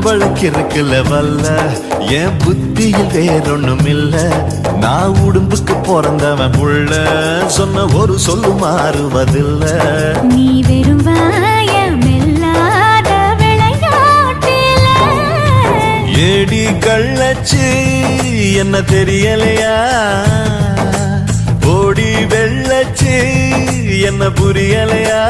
வழக்கு இருக்குல்ல வல்ல என் புத்தியில் வேறொன்னும் இல்ல நான் உடம்புக்கு பிறந்தவன் புள்ள சொன்ன ஒரு சொல்லு மாறுவதில்ல நீ வெறும் வாயமில்லாத விளையாட்டில ஏடி கள்ளச்சு என்ன தெரியலையா ஓடி வெள்ளச்சு என்ன புரியலையா